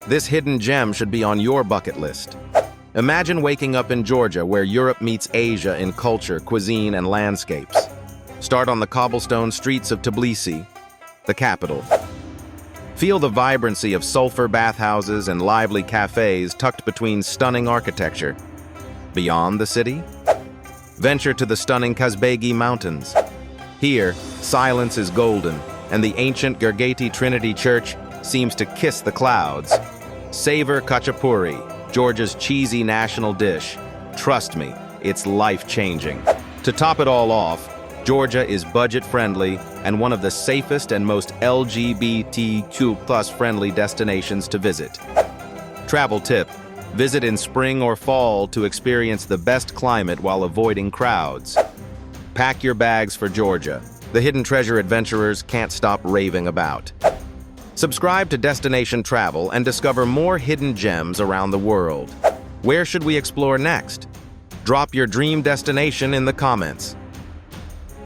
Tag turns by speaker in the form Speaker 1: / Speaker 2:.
Speaker 1: This hidden gem should be on your bucket list. Imagine waking up in Georgia, where Europe meets Asia in culture, cuisine, and landscapes. Start on the cobblestone streets of Tbilisi, the capital. Feel the vibrancy of sulfur bathhouses and lively cafes tucked between stunning architecture. Beyond the city, venture to the stunning Kazbegi Mountains. Here, silence is golden, and the ancient Gergeti Trinity Church seems to kiss the clouds. Savor khachapuri, Georgia's cheesy national dish. Trust me, it's life-changing. To top it all off, Georgia is budget-friendly and one of the safest and most LGBTQ+-friendly destinations to visit. Travel tip: visit in spring or fall to experience the best climate while avoiding crowds. Pack your bags for Georgia. The hidden treasure adventurers can't stop raving about. Subscribe to Destination Travel and discover more hidden gems around the world. Where should we explore next? Drop your dream destination in the comments.